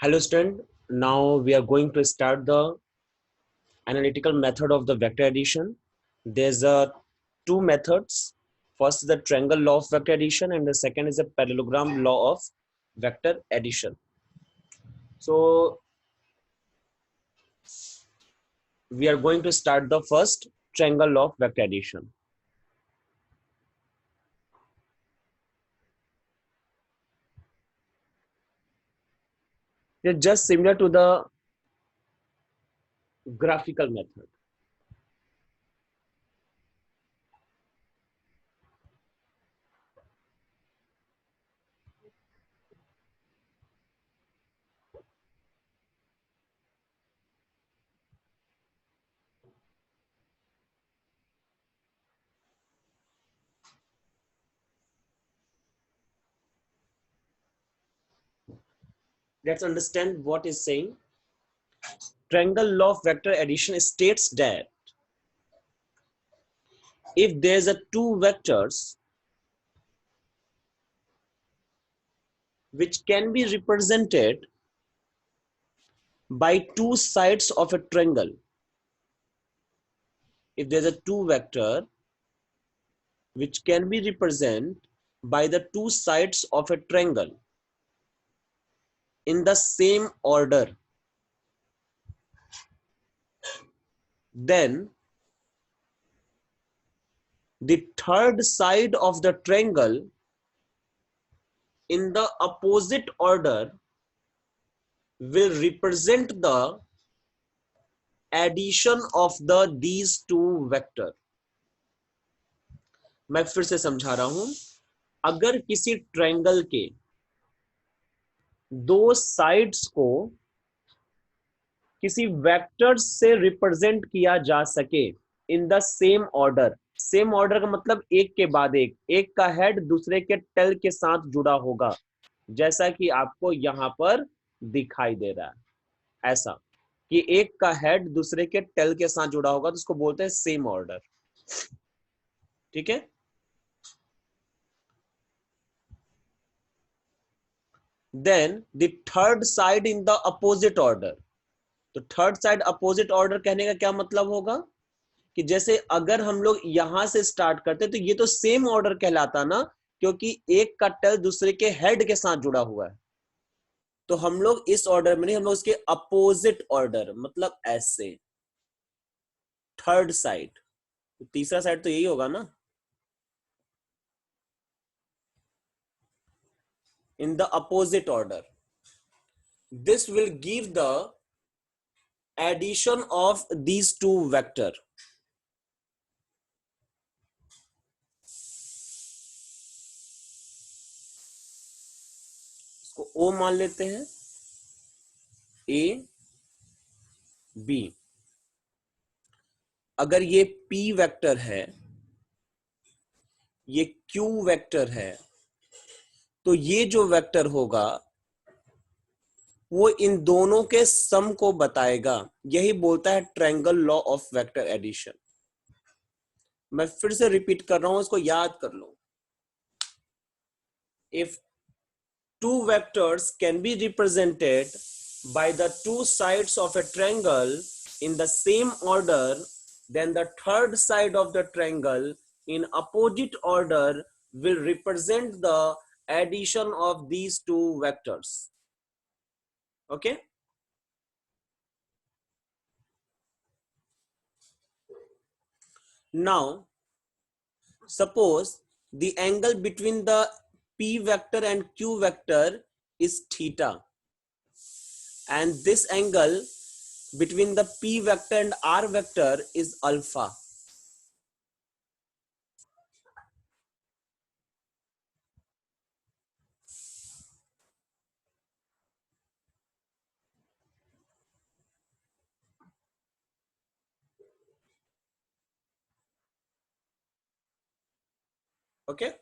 Hello student, now we are going to start the analytical method of the vector addition. There's two methods. First is the triangle law of vector addition and the second is the parallelogram law of vector addition. So we are going to start the first triangle law of vector addition. It's just similar to the graphical method. Let's understand what is saying. Triangle law of vector addition states that if there's a two vectors which can be represented by two sides of a triangle, if there's a two vector which can be represented by the two sides of a triangle in the same order, then the third side of the triangle in the opposite order will represent the addition of these two vector. मैं फिर से समझा रहा हूं, अगर किसी triangle के दो साइड्स को किसी वेक्टर से रिप्रेजेंट किया जा सके in the same order, same order का मतलब एक के बाद एक का हेड दूसरे के टेल के साथ जुड़ा होगा, जैसा कि आपको यहां पर दिखाई दे रहा है, ऐसा कि एक का हेड दूसरे के टेल के साथ जुड़ा होगा, तो उसको बोलते हैं सेम ऑर्डर. ठीक है. Then the third side in the opposite order. तो थर्ड साइड अपोजिट ऑर्डर कहने का क्या मतलब होगा कि जैसे अगर हम लोग यहां से स्टार्ट करते तो ये तो सेम ऑर्डर कहलाता ना, क्योंकि एक का टेल दूसरे के हेड के साथ जुड़ा हुआ है. तो हम लोग इस ऑर्डर में नहीं, हम लोग इसके अपोजिट ऑर्डर, मतलब ऐसे थर्ड साइड. तो तीसरा साइड तो यही होगा ना, in the opposite order. This will give the addition of these two vector. इसको ओ मान लेते हैं, ए बी. अगर ये P वेक्टर है, ये Q वेक्टर है, तो ये जो वेक्टर होगा वो इन दोनों के सम को बताएगा. यही बोलता है triangle law of vector addition. मैं फिर से रिपीट कर रहा हूं, इसको याद कर लो. If two vectors can be represented by the two sides of a triangle in the same order, then the third side of the triangle in opposite order will represent the addition of these two vectors. Okay. Now suppose the angle between the P vector and Q vector is theta, and this angle between the P vector and R vector is alpha. Okay.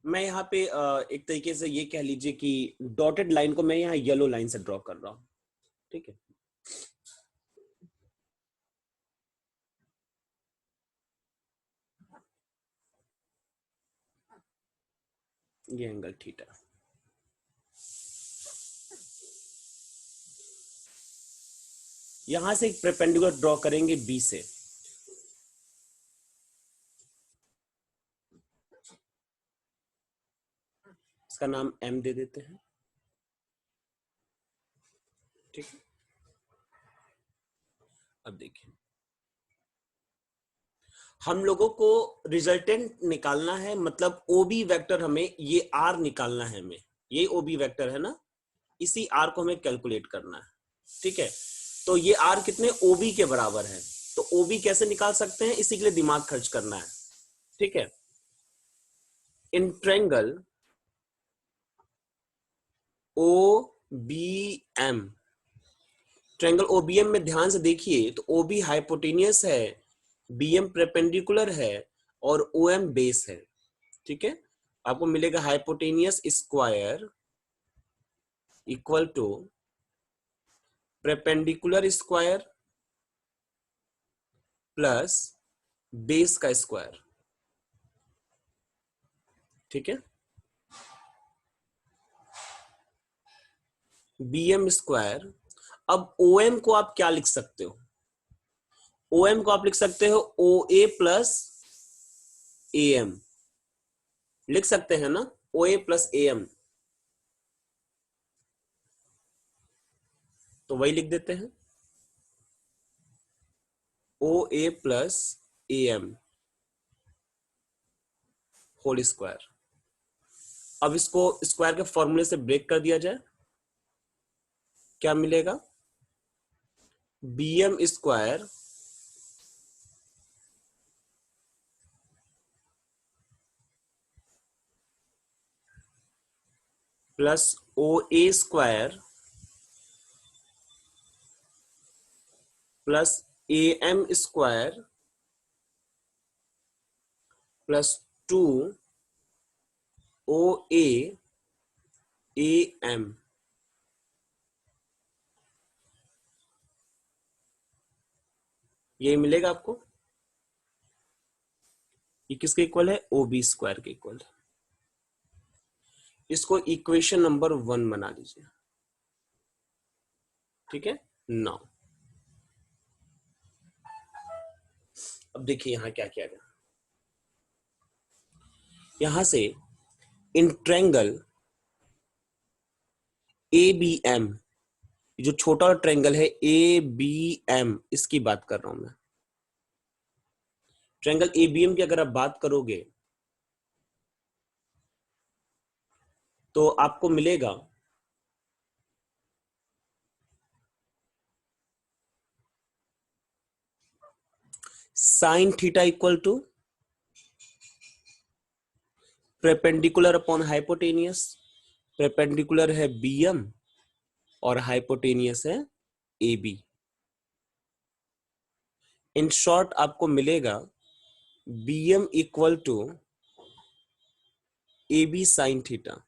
मैं यहाँ पे एक तरीके से ये कह लीजिए कि डॉटेड लाइन को मैं यहाँ येलो लाइन से ड्रॉ कर रहा हूँ, ठीक है। ये एंगल थीटा, यहां से एक परपेंडिकुलर ड्रॉ करेंगे बी से, इसका नाम एम दे देते हैं, ठीक है। अब देखिए, हम लोगों को रिजल्टेंट निकालना है, मतलब ओबी वेक्टर हमें ये आर निकालना है, हमें ये ओबी वेक्टर है ना, इसी आर को हमें कैलकुलेट करना है, ठीक है। तो ये आर कितने ओबी के बराबर है, तो ओबी कैसे निकाल सकते हैं, इसी के लिए दिमाग खर्च करना है, ठीक है। In triangle O B M, triangle OBM में ध्यान से देखिए तो ओबी हाइपोटेनियस है, बीएम परपेंडिकुलर है और ओएम बेस है, ठीक है। आपको मिलेगा hypotenuse square equal to perpendicular square plus base का स्क्वायर, ठीक है। बीएम स्क्वायर, अब ओएम को आप क्या लिख सकते हो, ओएम को आप लिख सकते हो ओ ए प्लस ए एम, लिख सकते हैं ना, ओ ए प्लस ए एम, तो वही लिख देते हैं O A plus A M whole square. अब इसको स्क्वायर के फॉर्मूले से ब्रेक कर दिया जाए, क्या मिलेगा, B M square plus O A square plus A M square plus 2 O A M, ये मिलेगा आपको। ये किसके इक्वल है, ओ बी स्क्वायर के इक्वल है। इसको इक्वेशन नंबर 1 बना लीजिए, ठीक है। नाउ अब देखिए यहां क्या किया गया, यहां से in triangle A B M, जो छोटा ट्रायंगल है ए बी एम, इसकी बात कर रहा हूं मैं। ट्रायंगल ए बी एम की अगर आप बात करोगे तो आपको मिलेगा sine theta equal to perpendicular upon hypotenuse, perpendicular है बी एम और हाइपोटेनियस है ए बी। इन शॉर्ट आपको मिलेगा B M equal to A B sine theta,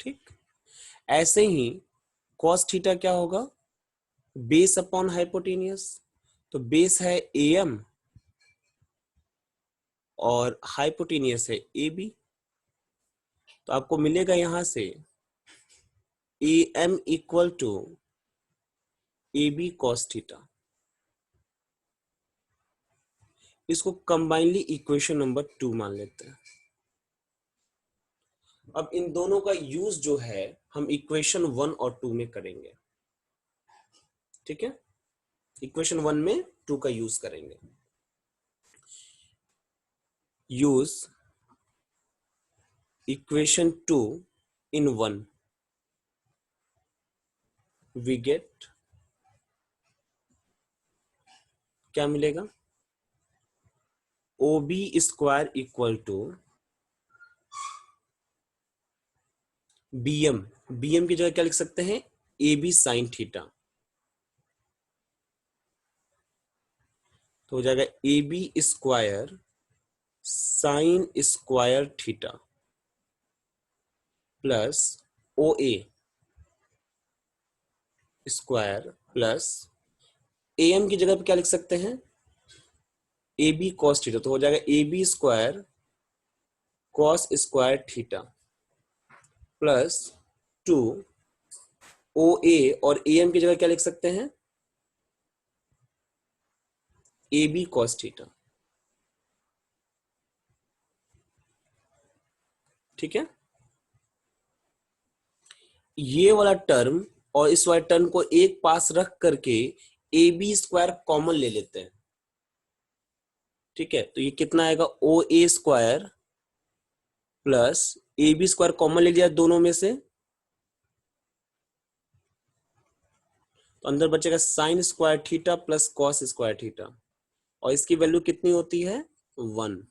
ठीक। ऐसे ही कॉस थीटा क्या होगा, बेस अपॉन हाइपोटेनियस, तो बेस है ए एम और हाइपोटेनियस है ए बी, तो आपको मिलेगा यहां से A M equal to A B cos theta. इसको कंबाइनली इक्वेशन नंबर 2 मान लेते हैं। अब इन दोनों का यूज जो है हम इक्वेशन 1 और 2 में करेंगे, ठीक है। इक्वेशन 1 में 2 का यूज करेंगे। Use equation 2 in 1, we get, क्या मिलेगा, O B square equal to BM, BM की जगह क्या लिख सकते हैं, ए बी साइन थीटा, तो हो जाएगा A B square sine square theta plus O A square plus A M की जगह पे क्या लिख सकते हैं, ए बी कॉस थीटा, तो हो जाएगा A B square cos square theta plus 2 O A, और ए एम की जगह क्या लिख सकते हैं, ए बी कॉस थीटा। ठीक है, ये वाला टर्म और इस वाले टर्म को एक पास रख करके ए बी स्क्वायर कॉमन ले लेते हैं। ठीक है, तो ये कितना आएगा, O A square plus A B square common ले लिया दोनों में से, तो अंदर बचेगा sine square theta plus cos square theta, और इसकी वैल्यू कितनी होती है, 1।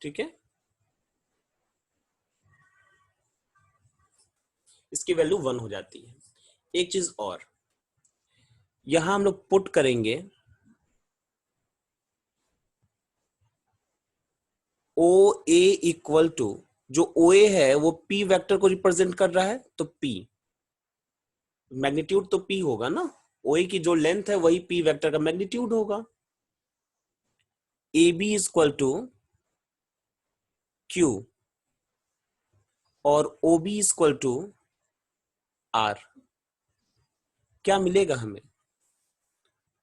ठीक है, इसकी वैल्यू 1 हो जाती है। एक चीज और, यहां हम लोग पुट करेंगे ओ ए इक्वल टू, जो ओ ए है वो पी वेक्टर को रिप्रेजेंट कर रहा है, तो पी मैग्नीट्यूड तो पी होगा ना, ओ ए की जो लेंथ है वही पी वेक्टर का मैग्नीट्यूड होगा। A B equal to Q और O B equal to R. क्या मिलेगा हमें,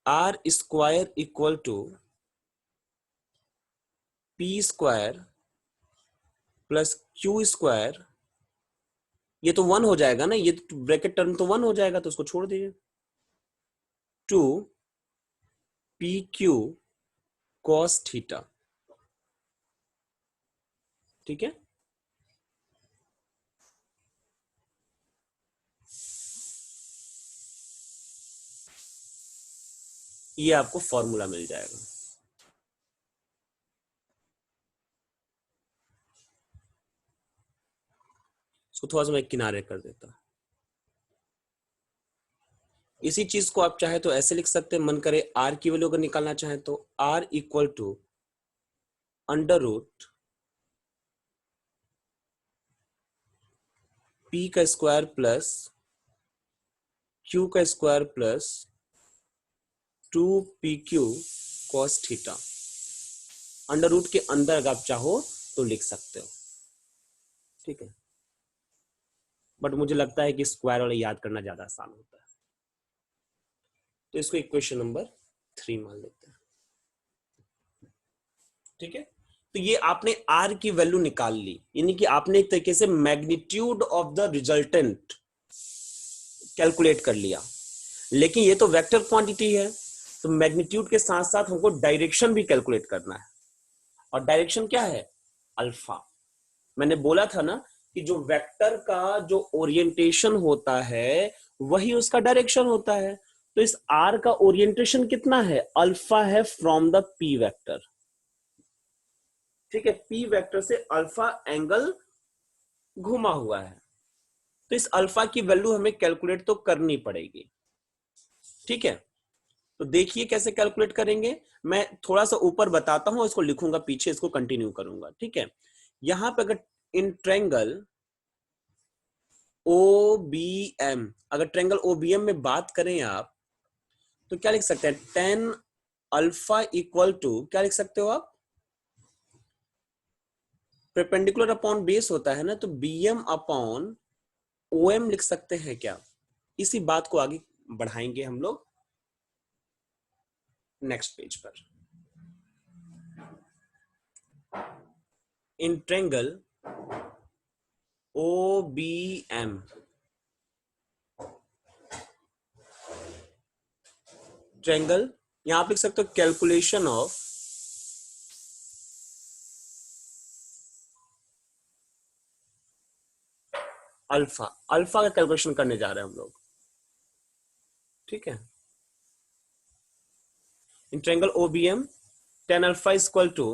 R square equal to P square plus Q square, ये तो 1 हो जाएगा ना, ये ब्रैकेट टर्म तो 1 हो जाएगा, तो उसको छोड़ दीजिए, 2 पी क्यू कॉस थीटा। ठीक है, ये आपको फॉर्मूला मिल जाएगा। इसको थोड़ा सा मैं किनारे कर देता। इसी चीज को आप चाहे तो ऐसे लिख सकते हैं, मन करे आर की वैल्यू अगर निकालना चाहे तो R equal to under root P का स्क्वायर प्लस क्यू का square plus 2 P Q cos theta. Under root के अंदर अगर आप चाहो तो लिख सकते हो। ठीक है, बट मुझे लगता है कि स्क्वायर वाला याद करना ज्यादा आसान होता है, तो इसको इक्वेशन नंबर 3 मान लेते हैं। ठीक है, तो ये आपने आर की वैल्यू निकाल ली, यानी कि आपने एक तरीके से magnitude of the resultant calculate कर लिया। लेकिन ये तो वेक्टर क्वांटिटी है, तो मैग्नीट्यूड के साथ साथ हमको डायरेक्शन भी कैलकुलेट करना है, और डायरेक्शन क्या है, अल्फा। मैंने बोला था ना कि जो वेक्टर का जो ओरिएंटेशन होता है वही उसका डायरेक्शन होता है, तो इस आर का ओरिएंटेशन कितना है, अल्फा है फ्रॉम द पी वेक्टर। ठीक है, पी वेक्टर से अल्फा एंगल घुमा हुआ है, तो इस अल्फा की वैल्यू हमें कैलकुलेट तो करनी पड़ेगी। ठीक है, तो देखिए कैसे कैलकुलेट करेंगे, मैं थोड़ा सा ऊपर बताता हूं, इसको लिखूंगा पीछे, इसको कंटिन्यू करूंगा। ठीक है, यहां पे अगर in triangle O B M, अगर ट्रायंगल ओ बी एम में बात करें आप, तो क्या लिख सकते हैं, टेन अल्फा इक्वल टू, क्या लिख सकते हो आप, परपेंडिकुलर अपॉन बेस होता है ना, तो B M upon O M लिख सकते हैं क्या। इसी बात को आगे बढ़ाएंगे हम लोग नेक्स्ट पेज पर। In triangle O B M, triangle, यहां आप लिख सकते हो कैलकुलेशन ऑफ अल्फा। अल्फा का कैलकुलेशन करने जा रहे हैं हम लोग। ठीक है, in triangle O B M tan alpha equal to,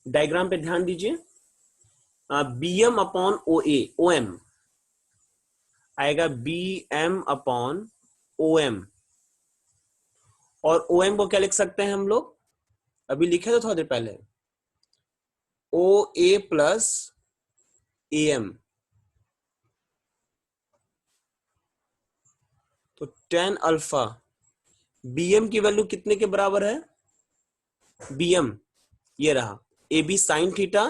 diagram पे ध्यान दीजिए, B M upon O A, O M आएगा, B M upon O M. और ओ एम को क्या लिख सकते हैं हम लोग, अभी लिखे तो थोड़ी देर पहले, ओ ए प्लस ए एम। तो टेन अल्फा, बी एम की वैल्यू कितने के बराबर है, बी एम ये रहा, ए बी साइन थीटा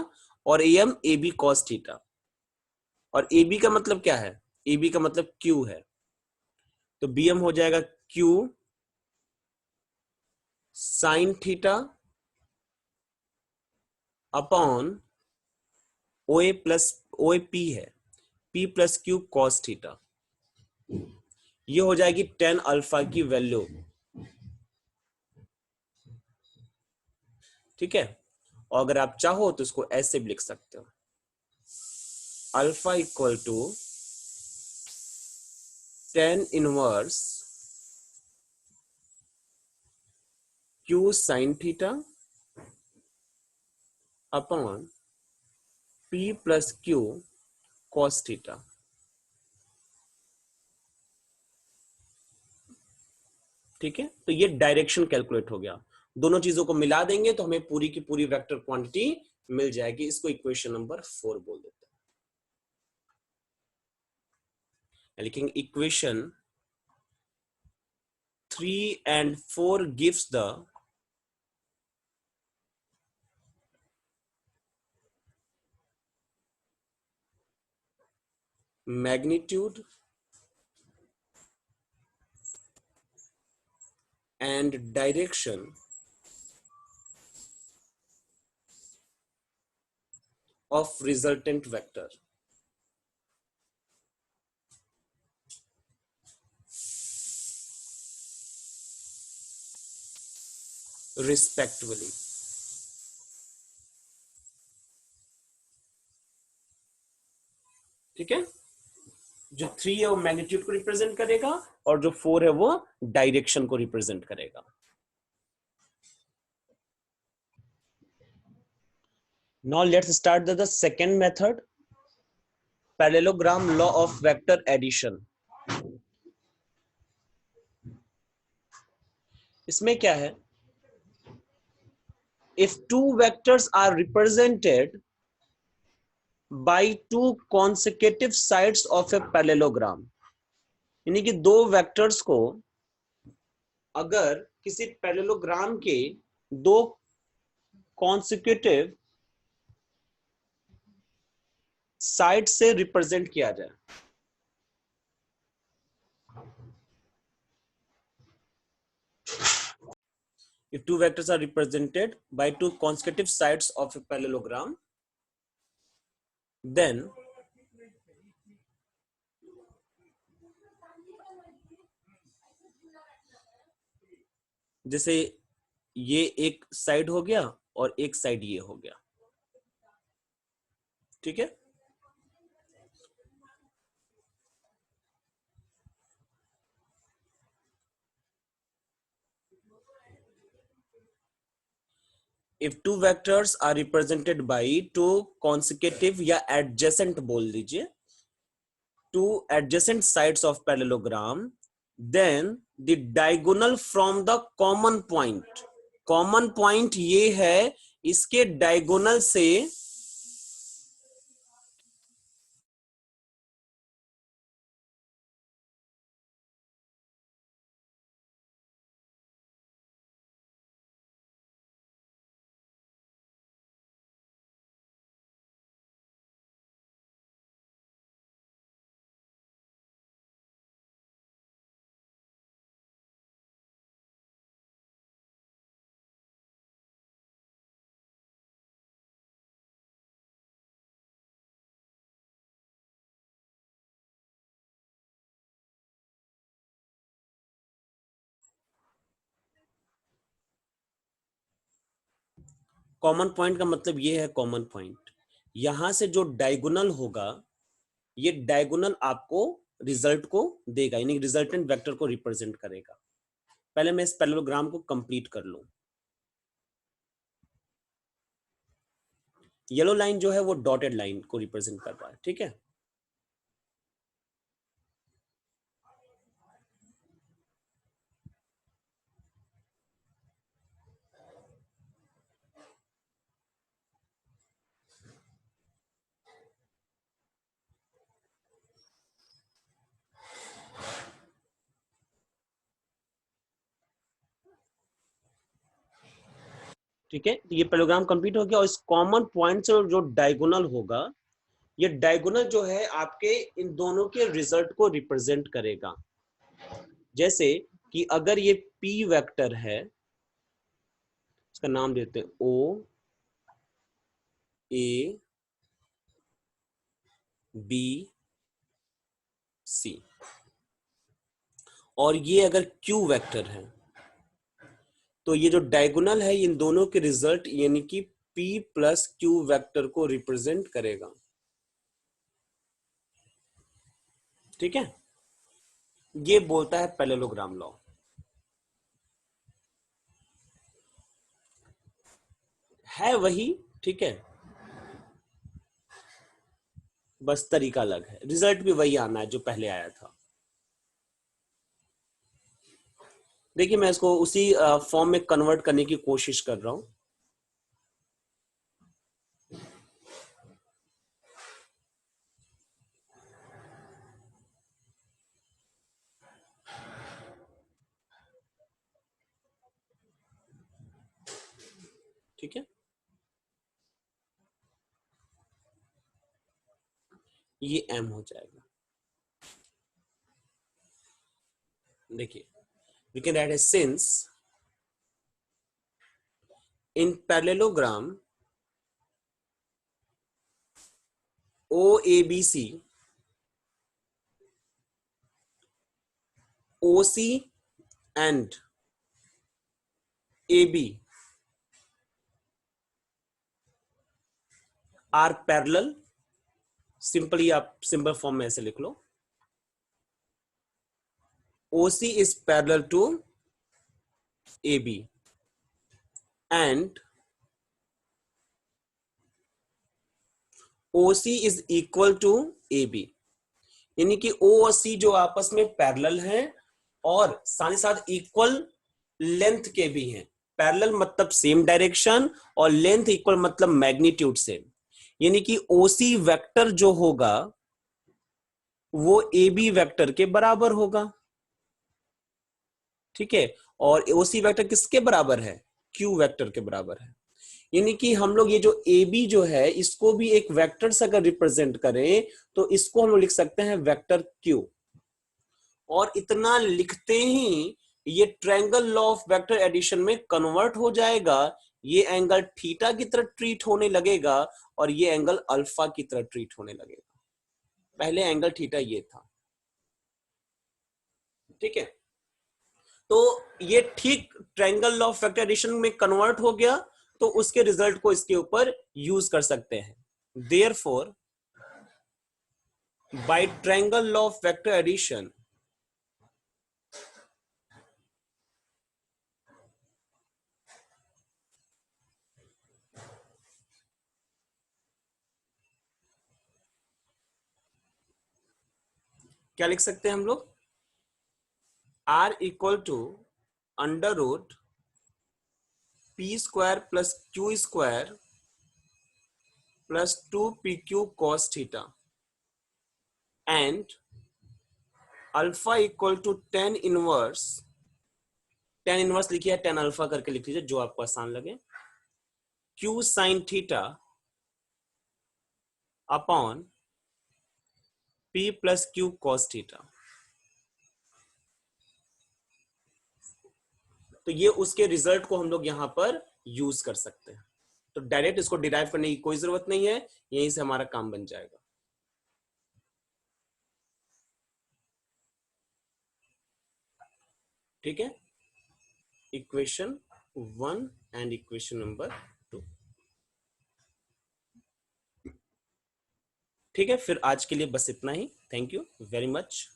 और A M A B cos theta. और ए बी का मतलब क्या है, ए बी का मतलब क्यू है, तो बी एम हो जाएगा Q sine theta upon O A plus, O A P है, P plus Q cos theta. ये हो जाएगी टेन अल्फा की वैल्यू, ठीक है। और अगर आप चाहो तो इसको ऐसे भी लिख सकते हो, alpha equal to tan inverse Q sine theta upon P plus Q cos theta. ठीक है, तो ये डायरेक्शन कैलकुलेट हो गया। दोनों चीजों को मिला देंगे तो हमें पूरी की पूरी वेक्टर क्वांटिटी मिल जाएगी। इसको इक्वेशन नंबर 4 बोल देते हैं। लेकिन equation 3 and 4 gives the magnitude and direction of resultant vector respectively। ठीक है, जो 3 है वो मैग्नीट्यूड को रिप्रेजेंट करेगा और जो 4 है वो डायरेक्शन को रिप्रेजेंट करेगा। Now let's start the second method, parallelogram law of vector addition। इसमें क्या है, if two vectors are represented by two consecutive sides of a parallelogram, यानी कि दो वेक्टर्स को अगर किसी पैरेललोग्राम के दो कॉन्सिक्यूटिव साइड से रिप्रेजेंट किया जाए, if two vectors are represented by two consecutive sides of a parallelogram, then जैसे ये एक साइड हो गया और एक साइड ये हो गया, ठीक है। if two vectors are represented by two consecutive या adjacent बोल दीजिए, two adjacent sides of parallelogram, then the diagonal from the common point ये है, इसके diagonal से कॉमन पॉइंट का मतलब ये है, कॉमन पॉइंट यहां से जो डायगोनल होगा, ये डायगोनल आपको रिजल्ट को देगा, यानी रिजल्टेंट वेक्टर को रिप्रेजेंट करेगा। पहले मैं इस पैरेललोग्राम को कंप्लीट कर लूं। येलो लाइन जो है वो डॉटेड लाइन को रिप्रेजेंट कर रहा है, ठीक है। ठीक है, तो ये पैरेललोग्राम कंप्लीट हो गया। और इस कॉमन पॉइंट से जो डायगोनल होगा, ये डायगोनल जो है आपके इन दोनों के रिजल्ट को रिप्रेजेंट करेगा। जैसे कि अगर ये पी वेक्टर है, इसका नाम देते हैं ओ ए बी सी, और ये अगर क्यू वेक्टर है, तो ये जो डायगोनल है इन दोनों के रिजल्ट यानी कि P प्लस क्यू वेक्टर को रिप्रेजेंट करेगा, ठीक है। ये बोलता है पैरेललोग्राम लॉ। है वही, ठीक है, बस तरीका अलग है, रिजल्ट भी वही आना है जो पहले आया था। देखिए मैं इसको उसी फॉर्म में कन्वर्ट करने की कोशिश कर रहा हूं। ठीक है, ये m हो जाएगा। देखिए we can write since in parallelogram OABC OC and AB are parallel, simply आप सिंपल फॉर्म में ऐसे लिख लो, OC is parallel to AB and OC is equal to AB, यानी कि O और C जो आपस में पैरेलल हैं और साथ ही साथ इक्वल लेंथ के भी हैं। पैरेलल मतलब सेम डायरेक्शन और लेंथ इक्वल मतलब मैग्नीट्यूड सेम, यानी कि OC वेक्टर जो होगा वो AB वेक्टर के बराबर होगा, ठीक है। और OC वेक्टर किसके बराबर है? Q वेक्टर के बराबर है। यानी कि हम लोग ये जो AB जो है इसको भी एक वेक्टर से अगर रिप्रेजेंट करें तो इसको हम लोग लिख सकते हैं वेक्टर Q। और इतना लिखते ही ये triangle law of vector addition में कन्वर्ट हो जाएगा। ये एंगल थीटा की तरह ट्रीट होने लगेगा और ये एंगल अल्फा की तरह ट्रीट होने लगेगा। पहले एंगल थीटा ये था, ठीक है। तो ये ठीक triangle law of vector addition में कन्वर्ट हो गया, तो उसके रिजल्ट को इसके ऊपर यूज कर सकते हैं। Therefore by triangle law of vector addition क्या लिख सकते हैं हम लोग? R equal to under root P square plus Q square plus 2PQ cos theta and alpha equal to tan inverse लिखिए, टेन अल्फा करके लिख लीजिए जो आपको आसान लगे, Q sine theta upon P plus Q cos theta. तो ये उसके रिजल्ट को हम लोग यहां पर यूज कर सकते हैं। तो डायरेक्ट इसको डिराइव करने की कोई जरूरत नहीं है, यहीं से हमारा काम बन जाएगा। ठीक है, इक्वेशन 1 एंड इक्वेशन नंबर 2। ठीक है, फिर आज के लिए बस इतना ही। Thank you very much.